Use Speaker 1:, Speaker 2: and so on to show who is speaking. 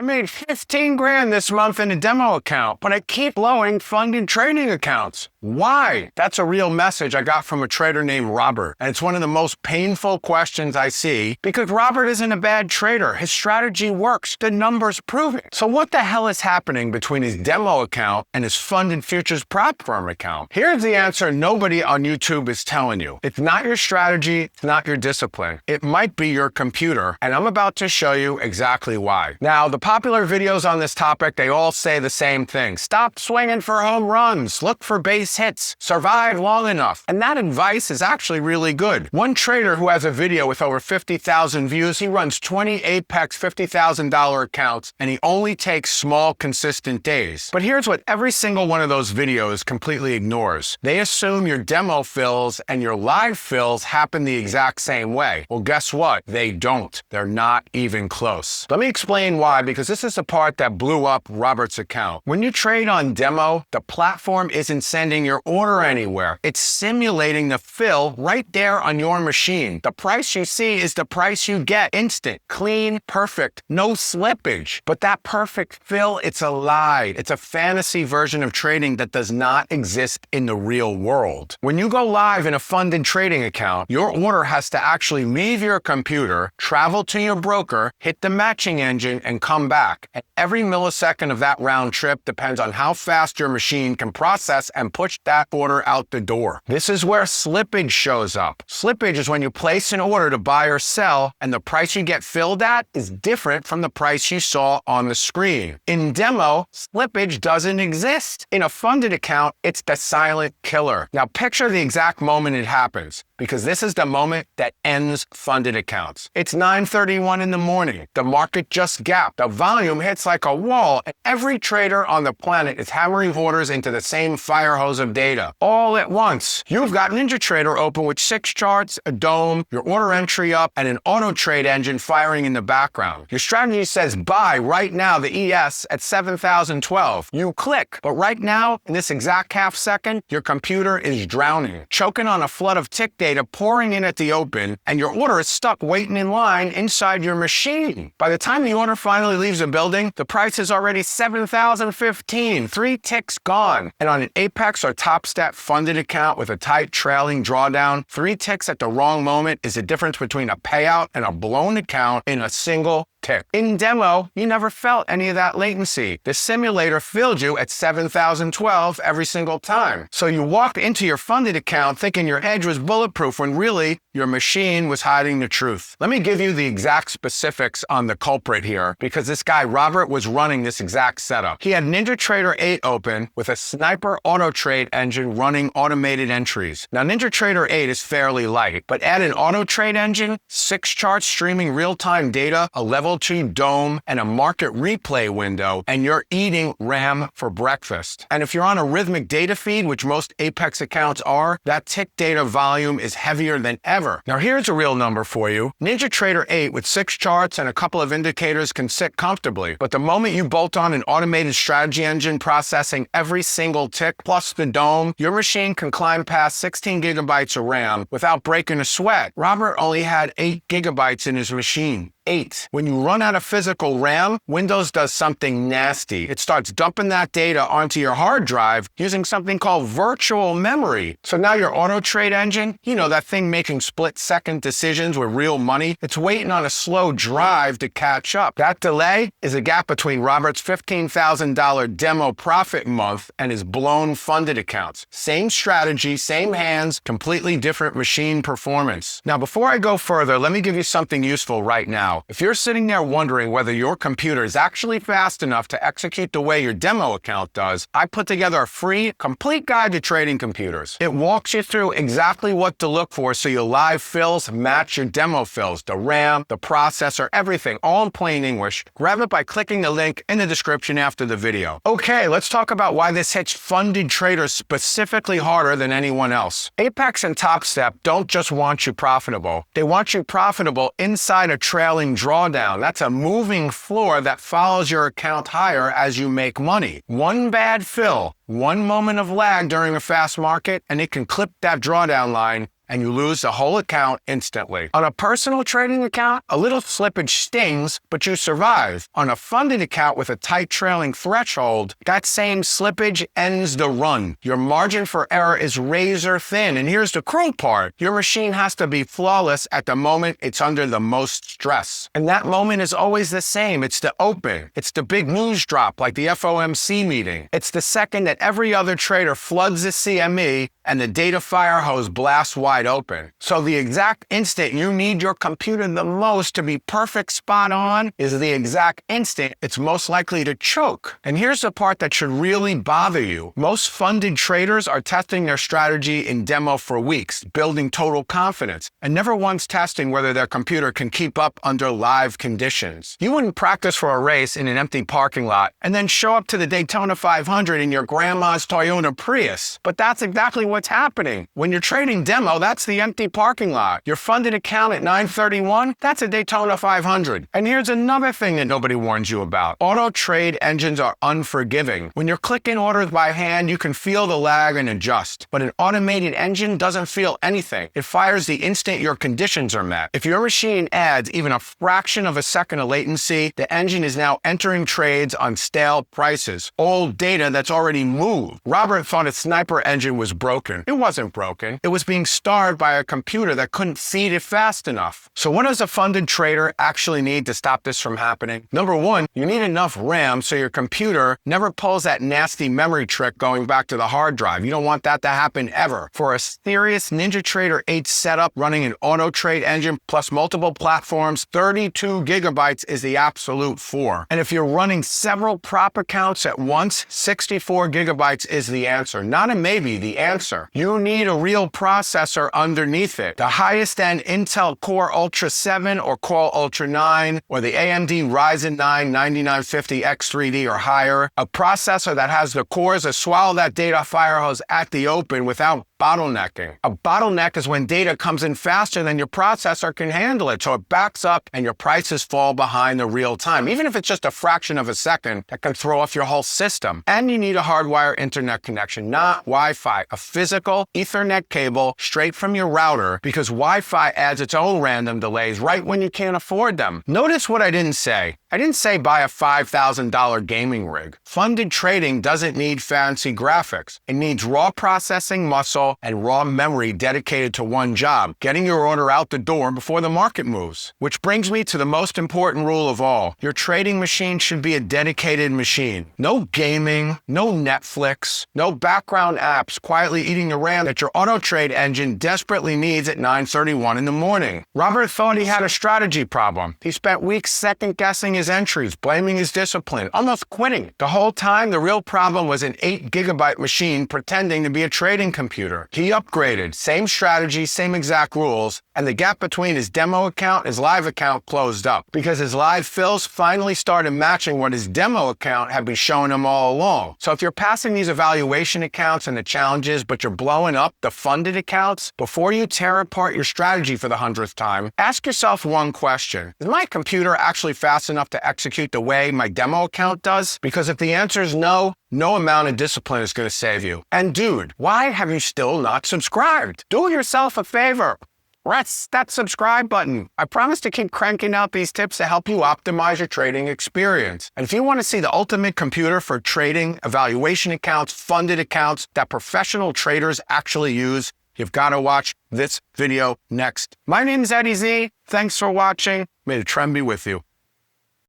Speaker 1: I made 15 grand this month in a demo account, but I keep blowing funded trading accounts. Why? That's a real message I got from a trader named Robert. And it's one of the most painful questions I see because Robert isn't a bad trader. His strategy works. The numbers prove it. So what the hell is happening between his demo account and his funded futures prop firm account? Here's the answer nobody on YouTube is telling you. It's not your strategy. It's not your discipline. It might be your computer. And I'm about to show you exactly why. Now, the popular videos on this topic, they all say the same thing. Stop swinging for home runs. Look for base hits. Survive long enough. And that advice is actually really good. One trader who has a video with over 50,000 views, he runs 20 Apex $50,000 accounts, and he only takes small, consistent days. But here's what every single one of those videos completely ignores. They assume your demo fills and your live fills happen the exact same way. Well, guess what? They don't. They're not even close. Let me explain why, because this is the part that blew up Robert's account. When you trade on demo, the platform isn't sending your order anywhere. It's simulating the fill right there on your machine. The price you see is the price you get. Instant, clean, perfect, no slippage. But that perfect fill, it's a lie. It's a fantasy version of trading that does not exist in the real world. When you go live in a funded trading account, your order has to actually leave your computer, travel to your broker, hit the matching engine, and come back. And every millisecond of that round trip depends on how fast your machine can process and push that order out the door. This is where slippage shows up. Slippage is when you place an order to buy or sell, and the price you get filled at is different from the price you saw on the screen. In demo, slippage doesn't exist. In a funded account, it's the silent killer. Now picture the exact moment it happens, because this is the moment that ends funded accounts. It's 9:31 in the morning. The market just gapped. The volume hits like a wall, and every trader on the planet is hammering orders into the same fire hose of data all at once. You've got NinjaTrader open with 6 charts, a dome, your order entry up, and an auto trade engine firing in the background. Your strategy says buy right now the ES at 7,012. You click, but right now, in this exact half second, your computer is drowning, choking on a flood of tick data pouring in at the open, and your order is stuck waiting in line inside your machine. By the time the order finally leaves the building, the price is already 7,015, 3 ticks gone. And on an Apex or TopStat funded account with a tight trailing drawdown, 3 ticks at the wrong moment is the difference between a payout and a blown account in a single tick. In demo, you never felt any of that latency. The simulator filled you at 7,012 every single time. So you walked into your funded account thinking your edge was bulletproof when really your machine was hiding the truth. Let me give you the exact specifics on the culprit here, because this guy Robert was running this exact setup. He had NinjaTrader 8 open with a sniper auto trade engine running automated entries. Now NinjaTrader 8 is fairly light, but add an auto trade engine, 6 charts streaming real-time data, a level 2 dome, and a market replay window, and you're eating RAM for breakfast. And if you're on a rhythmic data feed, which most Apex accounts are, that tick data volume is heavier than ever. Now here's a real number for you. NinjaTrader 8 with 6 charts and a couple of indicators can sit comfortably, but the moment you bolt on an automated strategy engine processing every single tick plus the dome, your machine can climb past 16 gigabytes of RAM without breaking a sweat. Robert only had 8 gigabytes in his machine. 8. When you run out of physical RAM, Windows does something nasty. It starts dumping that data onto your hard drive using something called virtual memory. So now your auto trade engine, you know, that thing making split-second decisions with real money, it's waiting on a slow drive to catch up. That delay is a gap between Robert's $15,000 demo profit month and his blown funded accounts. Same strategy, same hands, completely different machine performance. Now, before I go further, let me give you something useful right now. If you're sitting there wondering whether your computer is actually fast enough to execute the way your demo account does, I put together a free, complete guide to trading computers. It walks you through exactly what to look for so your live fills match your demo fills, the RAM, the processor, everything, all in plain English. Grab it by clicking the link in the description after the video. Okay, let's talk about why this hits funded traders specifically harder than anyone else. Apex and TopStep don't just want you profitable. They want you profitable inside a trailing drawdown. That's a moving floor that follows your account higher as you make money. One bad fill, one moment of lag during a fast market, and it can clip that drawdown line and you lose the whole account instantly. On a personal trading account, a little slippage stings, but you survive. On a funded account with a tight trailing threshold, that same slippage ends the run. Your margin for error is razor thin, and here's the cruel part. Your machine has to be flawless at the moment it's under the most stress. And that moment is always the same. It's the open. It's the big news drop like the FOMC meeting. It's the second that every other trader floods the CME and the data fire hose blasts wide open. So the exact instant you need your computer the most to be perfect spot on is the exact instant it's most likely to choke. And here's the part that should really bother you. Most funded traders are testing their strategy in demo for weeks, building total confidence, and never once testing whether their computer can keep up under live conditions. You wouldn't practice for a race in an empty parking lot and then show up to the Daytona 500 in your grandma's Toyota Prius. But that's exactly what's happening. When you're trading demo, that's the empty parking lot. Your funded account at 931, that's a Daytona 500. And here's another thing that nobody warns you about. Auto trade engines are unforgiving. When you're clicking orders by hand, you can feel the lag and adjust. But an automated engine doesn't feel anything. It fires the instant your conditions are met. If your machine adds even a fraction of a second of latency, the engine is now entering trades on stale prices. Old data that's already moved. Robert thought his sniper engine was broken. It wasn't broken. It was being starved by a computer that couldn't feed it fast enough. So what does a funded trader actually need to stop this from happening? Number one, you need enough RAM so your computer never pulls that nasty memory trick going back to the hard drive. You don't want that to happen ever. For a serious NinjaTrader 8 setup running an auto trade engine plus multiple platforms, 32 gigabytes is the absolute floor. And if you're running several prop accounts at once, 64 gigabytes is the answer. Not a maybe, the answer. You need a real processor underneath it. The highest end Intel Core Ultra 7 or Core Ultra 9 or the AMD Ryzen 9 9950 X3D or higher. A processor that has the cores that swallow that data fire hose at the open without bottlenecking. A bottleneck is when data comes in faster than your processor can handle it, so it backs up and your prices fall behind the real time. Even if it's just a fraction of a second, that can throw off your whole system. And you need a hardwired internet connection, not Wi-Fi. A physical Ethernet cable straight from your router, because Wi-Fi adds its own random delays right when you can't afford them. Notice what I didn't say. I didn't say buy a $5,000 gaming rig. Funded trading doesn't need fancy graphics. It needs raw processing muscle and raw memory dedicated to one job, getting your order out the door before the market moves. Which brings me to the most important rule of all. Your trading machine should be a dedicated machine. No gaming, no Netflix, no background apps quietly eating the RAM that your auto trade engine desperately needs at 9:31 in the morning. Robert thought he had a strategy problem. He spent weeks second guessing his entries, blaming his discipline, almost quitting. The whole time, the real problem was an 8 gigabyte machine pretending to be a trading computer. He upgraded, same strategy, same exact rules, and the gap between his demo account and his live account closed up because his live fills finally started matching what his demo account had been showing him all along. So if you're passing these evaluation accounts and the challenges, but you're blowing up the funded accounts, before you tear apart your strategy for the 100th time, ask yourself one question. Is my computer actually fast enough to execute the way my demo account does? Because if the answer is no, no amount of discipline is going to save you. And dude, why have you still not subscribed? Do yourself a favor. Press that subscribe button. I promise to keep cranking out these tips to help you optimize your trading experience. And if you want to see the ultimate computer for trading, evaluation accounts, funded accounts that professional traders actually use, you've got to watch this video next. My name is Eddie Z. Thanks for watching. May the trend be with you.